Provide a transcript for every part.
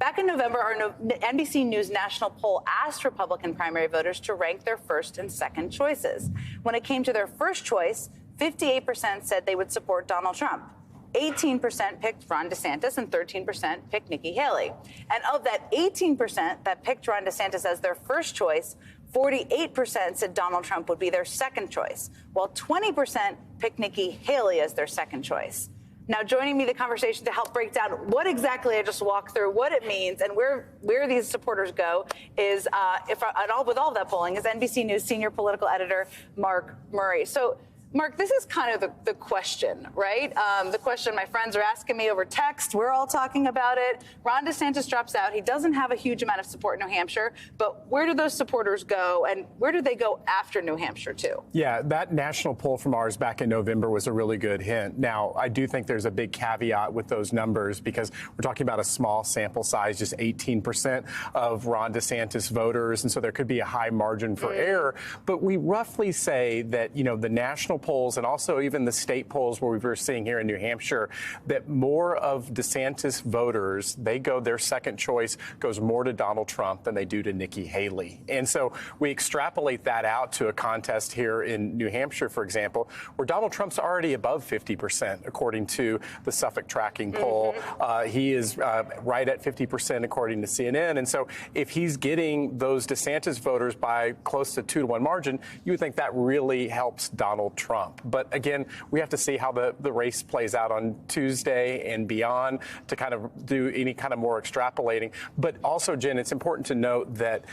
Back in November, our NBC News national poll asked Republican primary voters to rank their first and second choices. When it came to their first choice, 58% said they would support Donald Trump. 18% picked Ron DeSantis and 13% picked Nikki Haley. And of that 18% that picked Ron DeSantis as their first choice, 48% said Donald Trump would be their second choice, while 20% picked Nikki Haley as their second choice. Now, joining me in the conversation to help break down what exactly I just walked through, what it means, and where these supporters go is, with all of that polling, is NBC News senior political editor Mark Murray. So, Mark, this is kind of the question, right? The question my friends are asking me over text. We're all talking about it. Ron DeSantis drops out. He doesn't have a huge amount of support in New Hampshire. But where do those supporters go? And where do they go after New Hampshire, too? Yeah, that national poll from ours back in November was a really good hint. Now, I do think there's a big caveat with those numbers because we're talking about a small sample size, just 18% of Ron DeSantis voters. And so there could be a high margin for error. But we roughly say that, the national polls and also even the state polls where we were seeing here in New Hampshire, that more of DeSantis voters, their second choice goes more to Donald Trump than they do to Nikki Haley. And so we extrapolate that out to a contest here in New Hampshire, for example, where Donald Trump's already above 50%, according to the Suffolk tracking poll. He is right at 50%, according to CNN. And so if he's getting those DeSantis voters by close to 2-to-1 margin, you would think that really helps Donald Trump. But again, we have to see how the race plays out on Tuesday and beyond to kind of do any kind of more extrapolating. But also, Jen, it's important to note that,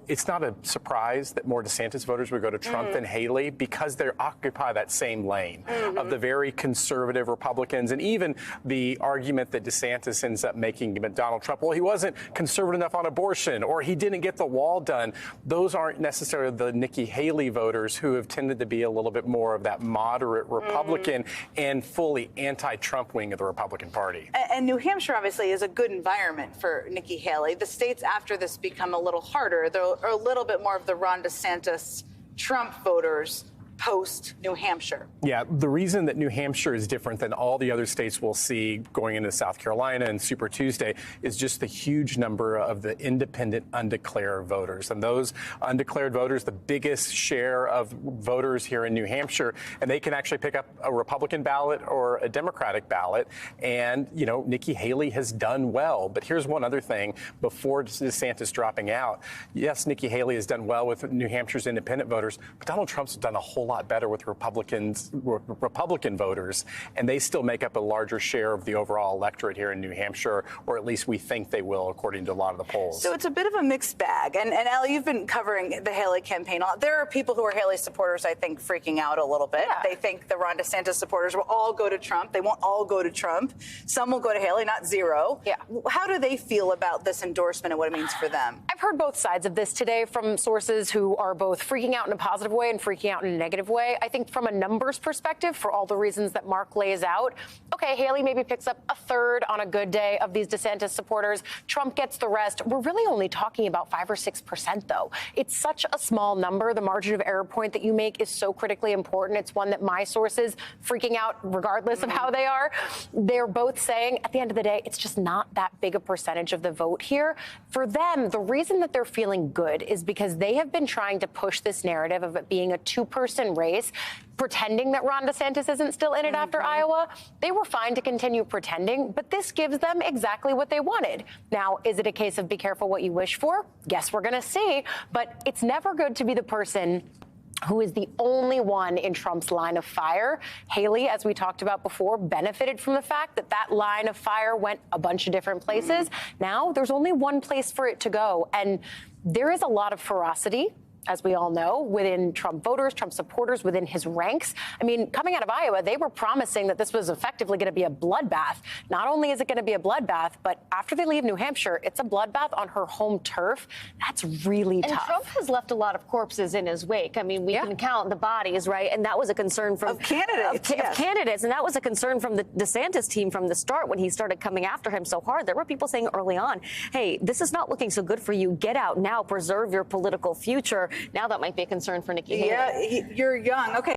it's not a surprise that more DeSantis voters would go to Trump than Haley because they occupy that same lane of the very conservative Republicans. And even the argument that DeSantis ends up making about Donald Trump, well, he wasn't conservative enough on abortion or he didn't get the wall done. Those aren't necessarily the Nikki Haley voters who have tended to be a little bit more of that moderate Republican and fully anti-Trump wing of the Republican Party. And New Hampshire, obviously, is a good environment for Nikki Haley. The states after this become a little harder. There are a little bit more of the Ron DeSantis Trump voters post-New Hampshire. Yeah, the reason that New Hampshire is different than all the other states we'll see going into South Carolina and Super Tuesday is just the huge number of the independent undeclared voters. And those undeclared voters, the biggest share of voters here in New Hampshire, and they can actually pick up a Republican ballot or a Democratic ballot. And, Nikki Haley has done well. But here's one other thing before DeSantis dropping out. Yes, Nikki Haley has done well with New Hampshire's independent voters, but Donald Trump's done a whole lot better with Republican voters, and they still make up a larger share of the overall electorate here in New Hampshire, or at least we think they will, according to a lot of the polls. So it's a bit of a mixed bag. And Ellie, you've been covering the Haley campaign. There are people who are Haley supporters, I think, freaking out a little bit. Yeah. They think the Ron DeSantis supporters will all go to Trump. They won't all go to Trump. Some will go to Haley, not zero. Yeah. How do they feel about this endorsement and what it means for them? I've heard both sides of this today from sources who are both freaking out in a positive way and freaking out in a negative way. I think from a numbers perspective, for all the reasons that Mark lays out, okay, Haley maybe picks up a third on a good day of these DeSantis supporters. Trump gets the rest. We're really only talking about 5 or 6%, though. It's such a small number. The margin of error point that you make is so critically important. It's one that my sources, freaking out regardless of how they are, they're both saying at the end of the day, it's just not that big a percentage of the vote here. For them, the reason that they're feeling good is because they have been trying to push this narrative of it being a two-person race, pretending that Ron DeSantis isn't still in it after Iowa. They were fine to continue pretending, but this gives them exactly what they wanted. Now, is it a case of be careful what you wish for? Guess we're going to see. But it's never good to be the person who is the only one in Trump's line of fire. Haley, as we talked about before, benefited from the fact that that line of fire went a bunch of different places. Now there's only one place for it to go. And there is a lot of ferocity, as we all know, within Trump voters, Trump supporters, within his ranks. I mean, coming out of Iowa, they were promising that this was effectively going to be a bloodbath. Not only is it going to be a bloodbath, but after they leave New Hampshire, it's a bloodbath on her home turf. That's really tough. And Trump has left a lot of corpses in his wake. I mean, we can count the bodies, right? And that was a concern from candidates. Of candidates. And that was a concern from the DeSantis team from the start when he started coming after him so hard. There were people saying early on, hey, this is not looking so good for you. Get out now. Preserve your political future. Now that might be a concern for Nikki Haley. Yeah, you're young. Okay.